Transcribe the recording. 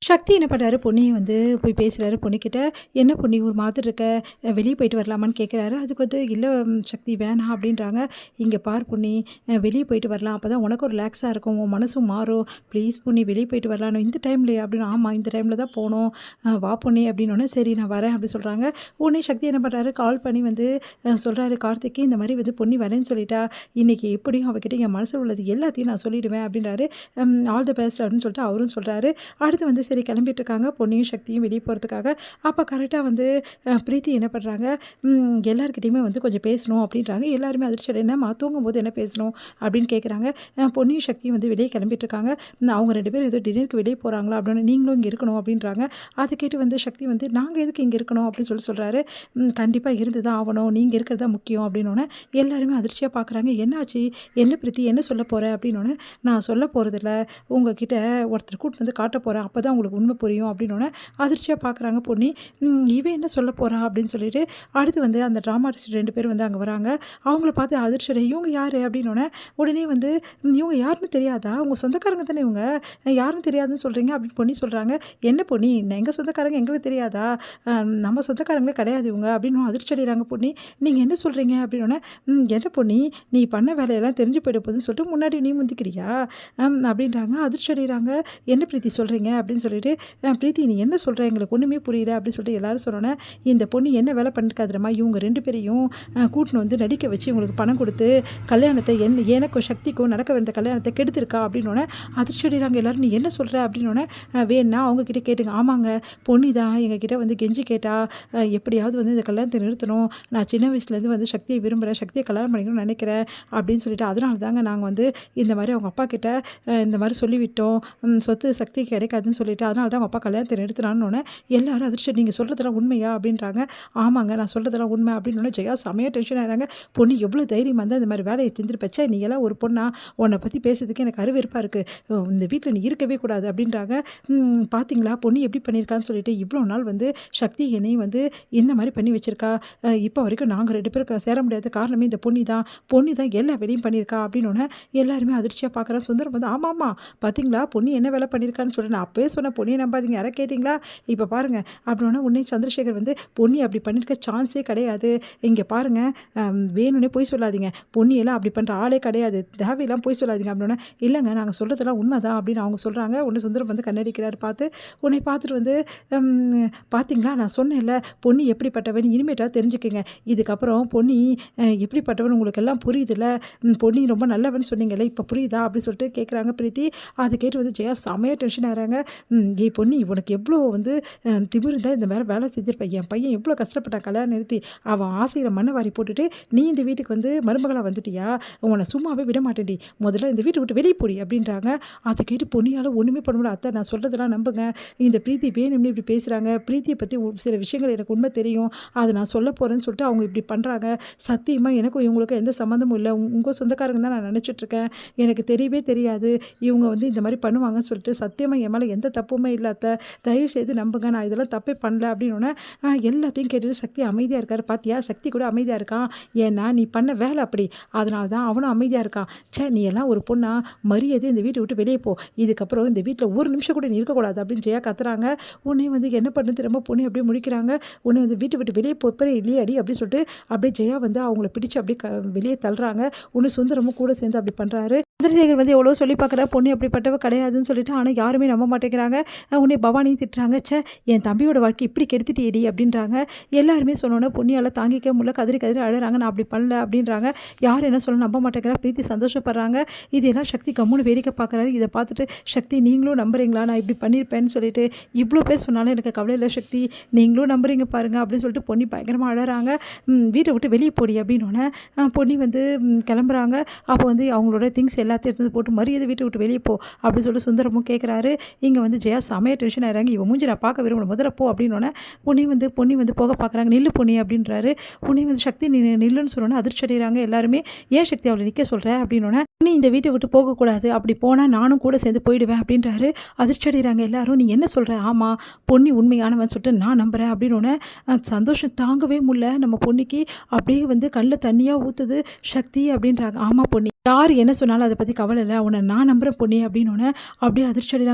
சக்தி என்ன பண்ணுறாரு, பொன்னியை வந்து போய் பேசுகிறாரு. பொண்ணுக்கிட்ட, என்ன பொன்னி ஒரு மாதிரி இருக்க, வெளியே போயிட்டு வரலாமான்னு கேட்குறாரு. அதுக்கு வந்து இல்லை சக்தி வேணாம் அப்படின்றாங்க. இங்கே பார் பொன்னி, வெளியே போயிட்டு வரலாம், அப்போ தான் உனக்கு ஒரு ரிலாக்ஸாக இருக்கும், உன் மனசும் மாறும். ப்ளீஸ் பொன்னி வெளியே போயிட்டு வரலாம். இந்த டைம்லையே அப்படின்னு, ஆமாம் இந்த டைமில் தான் போகணும், வா பொன்னி அப்படின்னோடனே சரி நான் வரேன் அப்படி சொல்கிறாங்க. உடனே சக்தி என்ன பண்ணுறாரு, கால் பண்ணி வந்து சொல்கிறாரு கார்த்திக்கு, இந்த மாதிரி வந்து பொன்னி வரேன்னு சொல்லிட்டா, இன்றைக்கி எப்படியும் அவகிட்ட என் மனசில் உள்ளது எல்லாத்தையும் நான் சொல்லிவிடுவேன் அப்படின்றாரு. ஆல் தி பெஸ்ட் அப்படின்னு சொல்லிட்டு அவரும் சொல்கிறாரு. அடுத்து வந்து சரி கிளம்பிட்டு இருக்காங்க பொன்னியும் சக்தியும் வெளியே போகிறதுக்காக. அப்போ கரெக்டாக வந்து பிரீத்தி என்ன பண்ணுறாங்க, எல்லாருக்கிட்டையுமே வந்து கொஞ்சம் பேசணும் அப்படின்றாங்க. எல்லாருமே அதிர்ச்சி என்னம்மா தூங்கும்போது என்ன பேசணும் அப்படின்னு கேட்குறாங்க. பொன்னியும் சக்தியும் வந்து வெளியே கிளம்பிட்டு இருக்காங்க. அவங்க 2 பேரும் ஏதோ டின்னருக்கு வெளியே போகிறாங்களா அப்படின்னு, நீங்களும் இங்கே இருக்கணும் அப்படின்றாங்க. அதை கேட்டு வந்து சக்தி வந்து நாங்கள் எதுக்கு இங்கே இருக்கணும் அப்படின்னு சொல்கிறாரு. கண்டிப்பாக இருந்து தான் ஆகணும், நீங்கள் இருக்கிறது தான் முக்கியம் அப்படின்னோடனே எல்லாருமே அதிர்ச்சியாக பார்க்குறாங்க. என்னாச்சு, என்ன பிரீத்தி என்ன சொல்ல போகிற அப்படின்னோடனே, நான் சொல்ல போகிறதில்ல, உங்ககிட்ட ஒருத்தர் கூட்டு வந்து காட்ட போகிறேன், அப்போ தான் உங்களுக்கு உண்மை புரியும் அப்படின்னோடனே அதிர்ச்சியாக பார்க்குறாங்க பொன்னி. இவன் என்ன சொல்ல போகிறா அப்படின்னு சொல்லிட்டு அடுத்து வந்து அந்த ட்ராமா ஆர்டிஸ்ட் 2 பேர் வந்து அங்கே வராங்க. அவங்கள பார்த்து அதிர்ச்சியோட இவங்க யார் அப்படின்னோடனே உடனே வந்து இவங்க யாருன்னு தெரியாதா, உங்கள் சொந்தக்காரங்க தானே இவங்க, யாருன்னு தெரியாதுன்னு சொல்கிறீங்க அப்படின்னு பொன்னி சொல்கிறாங்க. என்ன பொன்னி, எங்கள் சொந்தக்காரங்க எங்களுக்கு தெரியாதா, நம்ம சொந்தக்காரங்களே கிடையாது இவங்க அப்படின்னு அதிர்ச்சி அடைகிறாங்க பொன்னி. நீங்கள் என்ன சொல்கிறீங்க அப்படின்னோடனே, என்ன பொன்னி நீ பண்ண வேலையெல்லாம் தெரிஞ்சு போயிட போகுதுன்னு சொல்லிட்டு முன்னாடி நீ முந்திக்கிறியா அப்படின்றாங்க. அதிர்ச்சி அடைகிறாங்க. என்ன பிரீத்தி சொல்கிறீங்க அப்படின்னு சொல்லிட்டு, பிரீத்தி நீ என்ன சொல்கிற எங்களுக்கு ஒன்றுமே புரியல அப்படின்னு சொல்லிட்டு எல்லாரும் சொன்னோன்னே, இந்த பொண்ணு என்ன வேலை பண்ணிருக்காதுமா, இவங்க 2 பேரையும் கூட்டின்னு வந்து நடிக்க வச்சு உங்களுக்கு பணம் கொடுத்து கல்யாணத்தை எனக்கும் சக்திக்கும் நடக்க வந்த கல்யாணத்தை கெடுத்திருக்கா அப்படின்னோடனே அதிர்ச்சி அடைகிறாங்க எல்லாரும். நீ என்ன சொல்கிற அப்படின்னோடனே, வேணா அவங்கக்கிட்ட கேட்டுங்க. ஆமாங்க பொன்னி தான் எங்ககிட்ட வந்து கெஞ்சி கேட்டா, எப்படியாவது வந்து இந்த கல்யாணத்தை நிறுத்தணும், நான் சின்ன வயசுலேருந்து வந்து சக்தியை விரும்புகிறேன், சக்தியை கல்யாணம் பண்ணிக்கணும்னு நினைக்கிறேன் அப்படின்னு சொல்லிட்டு, அதனால தாங்க நாங்கள் வந்து இந்த மாதிரி அவங்க அப்பா கிட்ட இந்த மாதிரி சொல்லிவிட்டோம், சொத்து சக்தி கிடைக்காதுன்னு சொல்லிட்டு, அதனால தான் அவங்க அப்பா கல்யாணத்தை நிறுத்தினான்னு எல்லாரும் அதிர்ச்சி. நீங்கள் சொல்கிறதெல்லாம் உண்மையா அப்படின்றாங்க. ஆமாங்க நான் சொல்கிறதெல்லாம் உண்மை அப்படின்னு ஜெயா செமையாக டென்ஷன் ஆகிறாங்க. பொண்ணு எவ்வளோ தைரியமாக இருந்தால் இந்த மாதிரி வேலையை செஞ்சுருப்பச்சே, நீ எல்லாம் ஒரு பொண்ணா, உன்னை பற்றி பேசுறதுக்கு எனக்கு அருவருப்பாக இருக்குது, இந்த வீட்டில் நீ இருக்கவே கூடாது அப்படின்றாங்க. பார்த்தீங்களா பொண்ணு எப்படி பண்ணியிருக்கான்னு சொல்லிட்டு, இவ்வளோ நாள் வந்து சக்தி என்னையும் வந்து இந்த மாதிரி பண்ணி வச்சுருக்கா, இப்போ வரைக்கும் நாங்கள் 2 பேருக்கு சேர முடியாத காரணமே இந்த பொண்ணு தான் எல்லா வேலையும் பண்ணியிருக்கா அப்படின்னோடனே எல்லாருமே அதிர்ச்சியாக பார்க்குறா. சுந்தரம் வந்து ஆமாம்மா பார்த்தீங்களா பொண்ணு என்ன வேலை பண்ணியிருக்கான்னு சொல்லிட்டு, நான் அப்போயே சொன்ன பொண்ணியை நம்பாதீங்க, யாரை கேட்டிங்களா இப்போ பாருங்கள் அப்படின்னா. உடனே சந்திரசேகர் வந்து பொண்ணி அப்படி பண்ணியிருக்க சான்ஸே கிடையாது, இங்கே பாருங்கள் வேணும்னே போய் சொல்லாதீங்க, பொண்ணியெல்லாம் அப்படி பண்ணுற ஆளே கிடையாது, தேவையெல்லாம் போய் சொல்லாதீங்க அப்படின்னா. இல்லைங்க நாங்கள் சொல்கிறதெல்லாம் உண்மை தான் அப்படின்னு அவங்க சொல்கிறாங்க. உடனே சுந்தரம் வந்து கண்ணடிக்கிறார் பார்த்து. உன்னை பார்த்துட்டு வந்து பார்த்தீங்களா நான் சொன்னேன்ல பொண்ணு எப்படிப்பட்டவன், இனிமேட்டாக தெரிஞ்சுக்கங்க, இதுக்கப்புறம் பொண்ணி எப்படிப்பட்டவன் உங்களுக்கு எல்லாம் புரியுதுல்ல, பொண்ணி ரொம்ப நல்லவன் சொன்னீங்கல்ல இப்போ புரியுதா அப்படின்னு சொல்லிட்டு கேட்குறாங்க பிரீத்தி. அதை கேட்டு வந்து ஜெயா செமையாக டென்ஷன் ஆகிறாங்க. பொண்ணி உனக்கு எவ்வளோ வந்து திமிரு இருந்தால் இந்த மாதிரி வேலை செஞ்சிருப்பேன், என் பையன் எவ்வளோ கஷ்டப்பட்டான் கல்யாணம் நிறுத்தி, அவன் ஆசையில் மண்ணை வாரி போட்டுட்டு நீ இந்த வீட்டுக்கு வந்து மருமகளாக வந்துட்டியா, உன்னை சும்மாவே விட மாட்டேன்டி, முதல்ல இந்த வீட்டை விட்டு வெளியே போடி அப்படின்றாங்க. அதை கேட்டு பொண்ணியால் ஒன்றுமே பண்ண முடியல. அத்தை நான் சொல்கிறதெல்லாம் நம்புங்க, இந்த பிரீத்தி வேணும்னு இப்படி பேசுகிறாங்க, பிரீத்தியை பற்றி சில விஷயங்கள் எனக்கு உண்மை தெரியும், அதை நான் சொல்ல போகிறேன்னு சொல்லிட்டு அவங்க இப்படி பண்ணுறாங்க. சத்தியமாக எனக்கும் இவங்களுக்கும் எந்த சம்மந்தமும் இல்லை, உங்கள் சொந்தக்காரங்க தான் நான் நினச்சிட்ருக்கேன், எனக்கு தெரியவே தெரியாது இவங்க வந்து இந்த மாதிரி பண்ணுவாங்கன்னு சொல்லிட்டு, சத்தியமாக என் மேலே எந்த தப்புமே இல்லாத, தயவு செய்து நம்புங்க, நான் இதெல்லாம் தப்பே பண்ணல அப்படின்னோடனே எல்லாத்தையும் கேட்டுட்டு சக்தி அமைதியாக இருக்கார். பார்த்தியா சக்தி கூட அமைதியாக இருக்கான், ஏன்னா நீ பண்ண வேலை அப்படி, அதனால தான் அவனும் அமைதியாக இருக்கான். நீ எல்லாம் ஒரு பொண்ணா, மரியாதை இந்த வீட்டை விட்டு வெளியே போ, இதுக்கப்புறம் இந்த வீட்டில் ஒரு நிமிஷம் கூட நீ இருக்கக்கூடாது அப்படின்னு ஜெயா கத்துறாங்க. உன்னை வந்து என்ன பண்ணுறது ரொம்ப பொண்ணு அப்படியே முடிக்கிறாங்க. உன்னை வந்து வீட்டை விட்டு வெளியே போப்பற இல்லையே அடி அப்படின்னு சொல்லிட்டு அப்படியே ஜெயா வந்து அவங்கள பிடிச்சி அப்படியே வெளியே தள்ளுறாங்க. ஒன்று சுந்தரமும் கூட சேர்ந்து அப்படி பண்ணுறாரு. சந்திரசேகர் வந்து எவ்வளோ சொல்லி பார்க்குற, பொண்ணு அப்படிப்பட்டவ கிடையாதுன்னு சொல்லிட்டு, ஆனால் யாருமே நம்ப மாட்டேங்கிறாங்க. உன்னை பவானியும் திட்டுறாங்க. என் தம்பியோட வாழ்க்கை இப்படி கெடுத்துட்டேடி அப்படின்றாங்க. எல்லாருமே சொன்னோன்னே பொண்ணியால் தாங்கிக்க முடியல, கதறி கதறி அழுறாங்க. நான் அப்படி பண்ணல அப்படின்றாங்க. யார் என்ன சொல்ல நம்ப மாட்டேங்கிறா. பிரீத்தி சந்தோஷப்படுறாங்க. இதெல்லாம் சக்தி கம்முன்னு வேடிக்கை பார்க்குறாரு. இதை பார்த்துட்டு சக்தி நீங்களும் நம்புறீங்களா நான் இப்படி பண்ணியிருப்பேன்னு சொல்லிட்டு, இவ்வளோ பேர் சொன்னாலும் எனக்கு கவலை இல்லை சக்தி, நீங்களும் நம்புறீங்க பாருங்க அப்படின்னு சொல்லிட்டு பொண்ணி பயங்கரமாக அழறாங்க. வீட்டை விட்டு வெளியே போடி அப்படின்னோடனே பொண்ணி வந்து கிளம்புறாங்க. அப்போ வந்து அவங்களோட திங்ஸ் எல்லாத்தையும் எடுத்து போட்டு மரியாதை வீட்டை விட்டு வெளியே போ அப்படின்னு சொல்லிட்டு சுந்தரமும் கேட்குறாரு. இங்கே வந்து ஜெயா செமையாக டென்ஷன் ஆகிறாங்க. இவன் மூஞ்சி நான் பார்க்க விரும்பல, முதல்ல போ அப்படின்னோடனே பொண்ணி வந்து போக பார்க்குறாங்க. நில்லு பொண்ணி அப்படின்றாரு. உன்னை வந்து சக்தி நில்லுன்னு சொன்னோன்னே அதிர்ச்சி அடைகிறாங்க எல்லாருமே. ஏன் சக்தி அவளை நிற்க சொல்கிற அப்படின்னோடனே, நீ இந்த வீட்டை விட்டு போகக்கூடாது, அப்படி போனால் நானும் கூட சேர்ந்து போயிடுவேன் அப்படின்றாரு. அதிர்ச்சி அடைகிறாங்க எல்லாரும். நீ என்ன சொல்கிற, ஆமாம் பொண்ணி உண்மையானவன் சொல்லிட்டு நான் நம்புகிறேன் அப்படின்னோடனே சந்தோஷம் தாங்கவே முடியல நம்ம பொண்ணிக்கு. அப்படியே வந்து கண்ணில் தண்ணியாக ஊற்றுது சக்தி அப்படின்றாங்க. ஆமாம் பொண்ணி, யார் என்ன சொன்னாலும் அதை பற்றி கவலை இல்லை, உன்னை நான் நம்புகிறேன் பொண்ணி அப்படின்னோடனே அப்படியே அதிர்ச்சி அடைகிறாங்க.